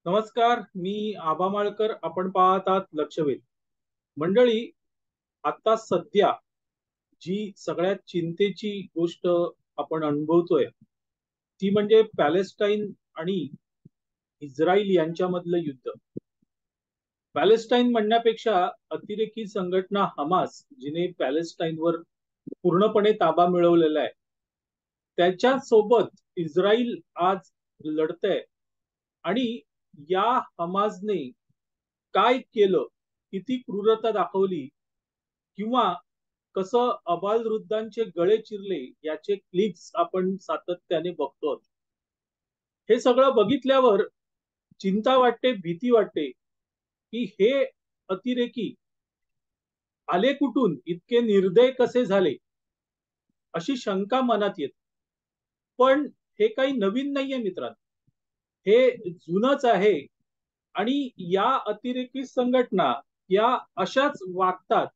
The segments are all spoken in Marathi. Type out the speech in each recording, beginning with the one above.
नमस्कार, मी आबा माळकर. आपण पाहत आहात लक्षवेध. मंडळी, आता सध्या जी सगळ्यात चिंतेची गोष्ट आपण अनुभवतोय ती म्हणजे पॅलेस्टाईन आणि इस्रायल यांच्यामधलं युद्ध. पॅलेस्टाईन म्हणण्यापेक्षा अतिरेकी संघटना हमास, जिने पॅलेस्टाईनवर पूर्णपणे ताबा मिळवलेला आहे, त्याच्या सोबत इस्रायल आज लढतंय. आणि या हमासने काय केलं, किती क्रूरता दाखवली, किंवा कसं अबालवृद्धांचे गळे चिरले, याचे क्लिप्स आपण सातत्याने बघतो. हे सगळं बघितल्यावर चिंता वाटते, भीती वाटते की हे अतिरेकी आले कुठून, इतके निर्दय कसे झाले, अशी शंका मनात येते. पण हे काही नवीन नाहीये मित्रांनो, हे जुनच आहे. आणि या अतिरेकी संघटना या अशाच वागतात,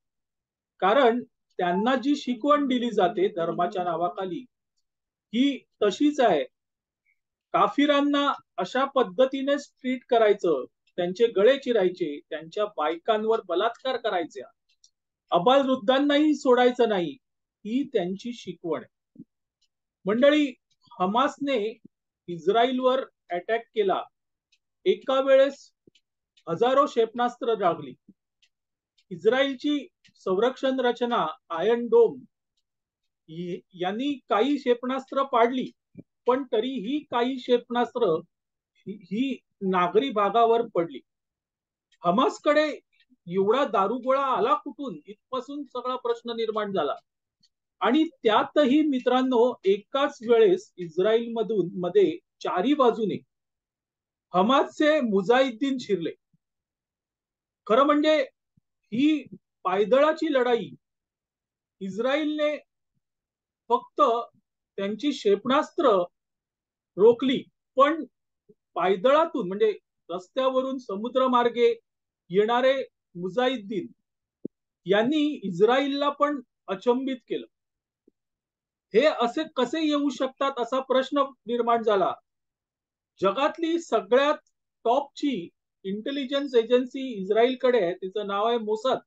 कारण त्यांना जी शिकवण दिली जाते धर्माच्या नावाखाली ही तशीच आहे. काफिरांना अशा पद्धतीनेच ट्रीट करायचं, त्यांचे गळे चिरायचे, त्यांच्या बायकांवर बलात्कार करायचा, अबालवृद्धांनाही सोडायचं नाही, ही त्यांची शिकवण आहे. मंडळी, हमासने इस्रायलवर अटॅक केला. एका वेळेस हजारो क्षेपणास्त्र डागली. इस्रायलची संरक्षण रचना आयर्न डोम यांनी काही क्षेपणास्त्र पाडली, पण तरीही काही क्षेपणास्त्र ही नागरी भागावर पडली. हमासकडे एवढा दारुगोळा आला कुठून, इथपासून सगळा प्रश्न निर्माण झाला. आणि त्यातही मित्रांनो, एकाच वेळेस इस्रायल मध्ये चारी बाजूने हमासचे मुजाहिद्दीन शिरले. खरं म्हणजे ही पायदळाची लढाई. इस्रायलने फक्त त्यांची क्षेपणास्त्र रोखली, पण पायदळातून म्हणजे रस्त्यावरून समुद्रमार्गे येणारे मुजाहिद्दीन यांनी इस्रायलला पण अचंबित केलं. हे असे कसे येऊ शकतात, असा प्रश्न निर्माण झाला. जगातली सगळ्यात टॉपची इंटेलिजन्स एजन्सी इस्रायलकडे आहे, तिचं नाव आहे मोसाद.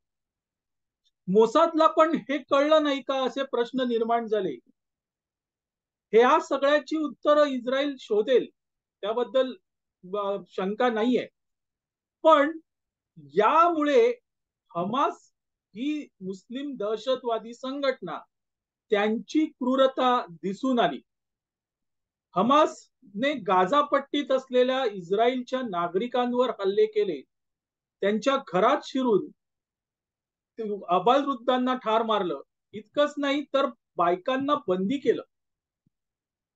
मोसादला पण हे कळलं नाही का, असे प्रश्न निर्माण झाले. ह्या सगळ्याची उत्तर इस्रायल शोधेल, त्याबद्दल शंका नाहीये. पण यामुळे हमास ही मुस्लिम दहशतवादी संघटना, त्यांची क्रूरता दिसून आली. हमासने गाझा पट्टीत असलेल्या इस्रायलच्या नागरिकांवर हल्ले केले, त्यांच्या घरात शिरून अबालवृद्धांना ठार मारलं. इतकंच नाही तर बायकांना बंदी केलं.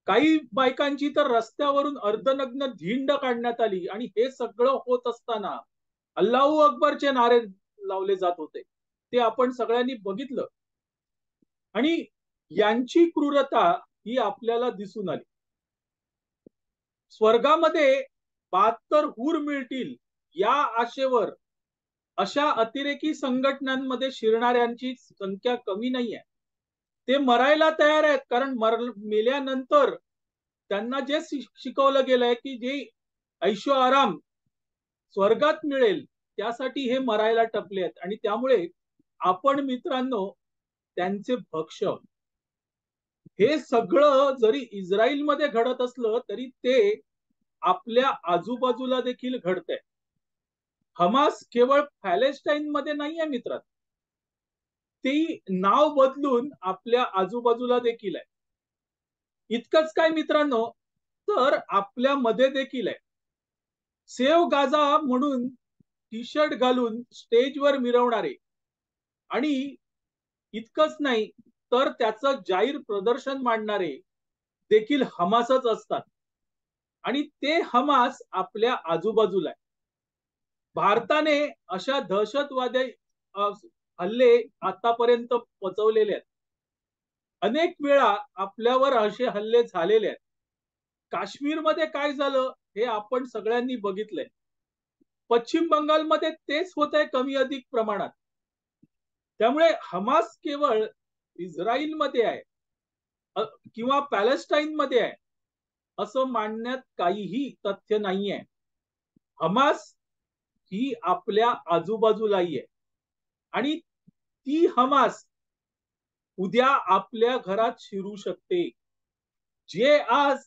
काही बायकांची तर रस्त्यावरून अर्धनग्न धिंड काढण्यात आली. आणि हे सगळं होत असताना अल्लाहू अकबरचे नारे लावले जात होते, ते आपण सगळ्यांनी बघितलं. आणि यांची क्रूरता ही आपल्याला दिसून आली. स्वर्गामध्ये 72 हूर मिळतील या आशेवर अशा अतिरेकी संघटनांमध्ये शिरणाऱ्यांची संख्या कमी नाहीये. ते मरायला तयार आहेत, कारण मेल्यानंतर त्यांना जे शिकवलं गेलंय की जे ऐशो आराम स्वर्गात मिळेल, त्यासाठी हे मरायला टपले आहेत. आणि त्यामुळे आपण मित्रांनो त्यांचे भक्षक. हे सगळं जरी इस्रायलमध्ये घडत असलं तरी ते आपल्या आजूबाजूला देखील घडतंय. हमास केवळ पॅलेस्टाईन मध्ये नाहीये मित्र, ती नाव बदलून आपल्या आजूबाजूला देखील आहे. इतकंच काय मित्रांनो, तर आपल्या मध्ये देखील आहे. सेव्ह गाझा म्हणून टी शर्ट घालून स्टेजवर मिरवणारे, आणि इतकंच नाही तर त्याचं जाहीर प्रदर्शन मांडणारे देखील हमासच असतात. आणि ते हमास आपल्या आजूबाजूला आहे. भारताने अशा दहशतवादी हल्ले आतापर्यंत पचवलेले आहेत. अनेक वेळा आपल्यावर असे हल्ले झालेले आहेत. काश्मीरमध्ये काय झालं हे आपण सगळ्यांनी बघितलंय. पश्चिम बंगालमध्ये तेच होत आहे कमी अधिक प्रमाणात. त्यामुळे हमास केवळ इस्रायलमध्ये आहे किंवा पॅलेस्टाईन मध्ये आहे असं मानण्यात काहीही तथ्य नाहीये. हमास ही आपल्या आजूबाजूला आहे आणि ती हमास उद्या आपल्या घरात शिरू शकते. जे आज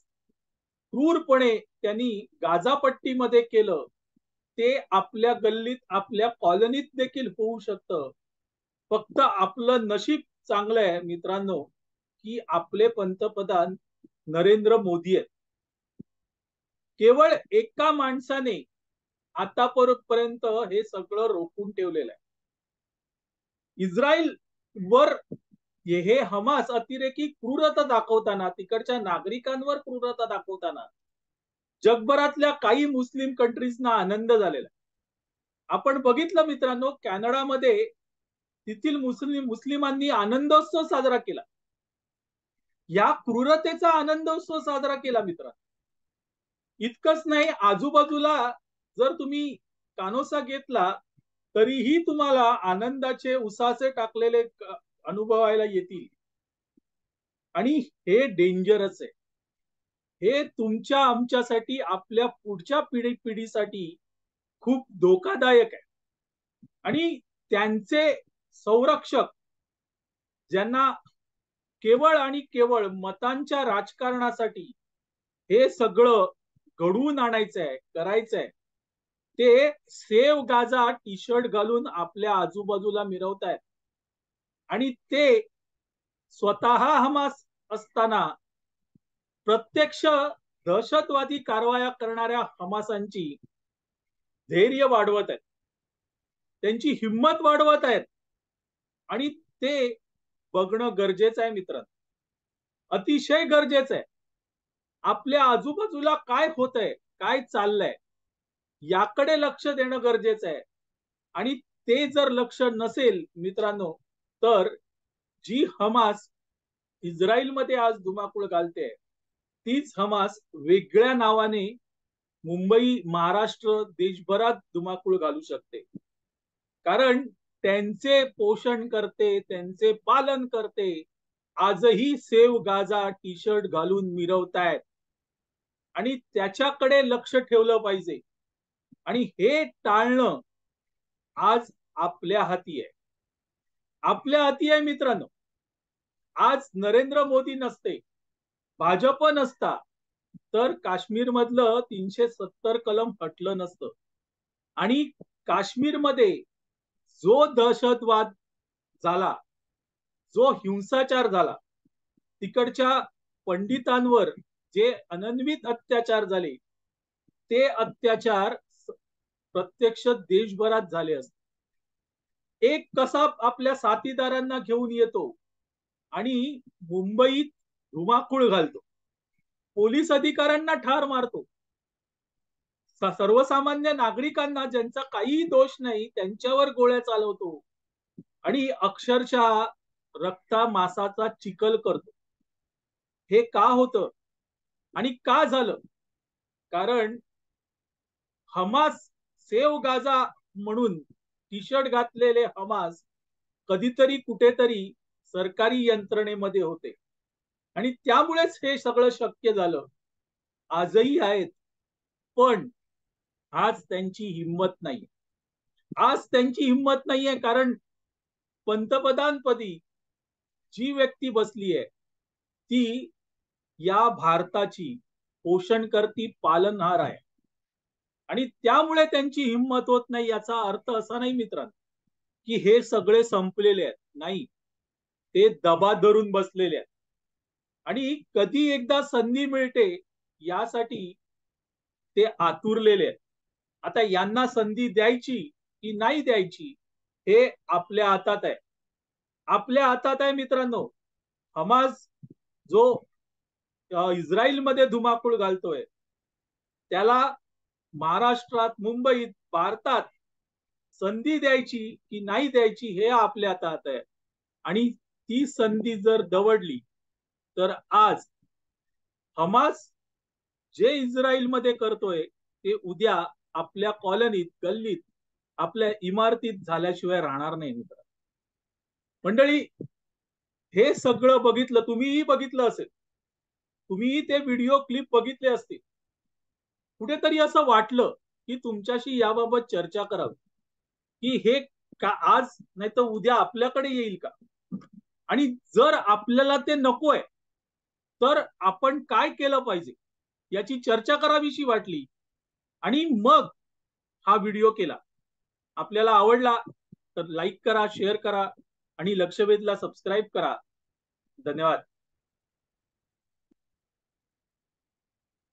क्रूरपणे त्यांनी गाझापट्टीमध्ये केलं ते आपल्या गल्लीत आपल्या कॉलनीत देखील होऊ शकतं. फक्त आपलं नशीब चांगलं आहे मित्रांनो की आपले पंतप्रधान नरेंद्र मोदी आहेत. केवळ एका माणसाने आतापर्यंत हे सगळं रोखून ठेवलेलं आहे. इस्रायल वर हे हमास अतिरेकी क्रूरता दाखवताना तिकडच्या नागरिकांवर क्रूरता दाखवताना जगभरातल्या काही मुस्लिम कंट्रीजना आनंद झालेला. आपण बघितलं मित्रांनो कॅनडामध्ये तेथील मुस्लिमांनी आनंदोत्सव साजरा केला. या क्रूरतेचा आनंदोत्सव साजरा केला मित्रांनो. इतकंच नाही आजूबाजूला जर तुम्ही कानोसा घेतला तरीही तुम्हाला आनंदाचे उसासे टाकलेले अनुभवायला येतील. आणि हे डेंजरस आहे. हे तुमच्या आमच्यासाठी आपल्या पुढच्या पिढीसाठी खूप धोकादायक आहे. आणि त्यांचे संरक्षक ज्यांना केवळ आणि केवळ मतांच्या राजकारणासाठी हे सगळं घडवून आणायचं आहे करायचं आहे ते सेव्ह गाझा टी शर्ट घालून आपल्या आजूबाजूला मिरवत आहेत. आणि ते स्वतः हमास असताना प्रत्यक्ष दहशतवादी कारवाया करणाऱ्या हमासांची धैर्य वाढवत आहेत. त्यांची हिंमत वाढवत आहेत. आणि ते बघणं गरजेचं आहे मित्रांनो. अतिशय गरजेचं आहे. आपल्या आजूबाजूला काय होतंय काय चाललंय याकडे लक्ष देणं गरजेचं आहे. आणि ते जर लक्ष नसेल मित्रांनो तर जी हमास इस्रायलमध्ये आज धुमाकूळ घालते तीच हमास वेगळ्या नावाने मुंबई महाराष्ट्र देशभरात धुमाकूळ घालू शकते. कारण त्यांचे पोषण करते त्यांचे पालन करते आजही सेव्ह गाझा टी शर्ट घालून मिरवतायत. आणि त्याच्याकडे लक्ष ठेवलं पाहिजे. आणि हे टाळणं आज आपल्या हाती आहे. आपल्या हाती आहे मित्रांनो. आज नरेंद्र मोदी नसते भाजप नसता तर काश्मीर मधलं 370 कलम हटलं नसतं. आणि काश्मीरमध्ये जो दहशतवाद झाला जो हिंसाचार झाला तिकडच्या पंडितांवर जे अनन्वित अत्याचार झाले ते अत्याचार प्रत्यक्ष देशभरात झाले असते. एक कसाब आपल्या साथीदारांना घेऊन येतो आणि मुंबईत धुमाकूळ घालतो. पोलीस अधिकाऱ्यांना ठार मारतो. सर्वसामान्य नागरिकांना ज्यांचा काहीही दोष नाही त्यांच्यावर गोळ्या चालवतो. आणि अक्षरशः रक्ता मासाचा चिखल करतो. हे का होतं आणि का झालं? कारण हमास सेव्ह गाझा म्हणून टी शर्ट घातलेले हमास कधीतरी कुठेतरी सरकारी यंत्रणेमध्ये होते. आणि त्यामुळेच हे सगळं शक्य झालं. आजही आहेत पण आज त्यांची हिंमत नाही. आज त्यांची हिंमत नाहीये कारण पंतप्रधानपदी जी व्यक्ती बसली आहे ती या भारताची पोषण करती पालनहार आहे. आणि त्यामुळे त्यांची हिंमत होत नाही याचा अर्थ असा नाही मित्रांनो की हे सगळे संपलेले आहेत. नाही, ते दबा धरून बसलेले आहेत. आणि कधी एकदा संधी मिळते यासाठी ते आतुरलेले आहेत. आता यांना संधी द्यायची की नाही द्यायची हे आपल्या हातात आहे. आपल्या हातात आहे मित्रांनो. हमास जो इस्रायलमध्ये धुमाकूळ घालतोय त्याला महाराष्ट्रात मुंबईत भारतात संधी द्यायची की नाही द्यायची हे आपल्या हातात आहे. आणि ती संधी जर दवडली तर आज हमास जे इस्रायलमध्ये करतोय ते उद्या आपल्या कॉलनीत गल्लीत आपल्या इमारतीत झाल्याशिवाय राहणार नाही मित्र मंडळी. हे सगळं बघितलं तुम्हीही बघितलं असेल. तुम्हीही ते व्हिडिओ क्लिप बघितले असतील. कुठेतरी असं वाटलं की तुमच्याशी याबाबत चर्चा करावी की हे का आज नाही तर उद्या आपल्याकडे येईल का, आणि जर आपल्याला ते नकोय तर आपण काय केलं पाहिजे याची चर्चा करावीशी वाटली आणि मग हा व्हिडिओ केला. आपल्याला आवडला तर लाईक करा, शेअर करा आणि लक्षवेधला सबस्क्राईब करा. धन्यवाद.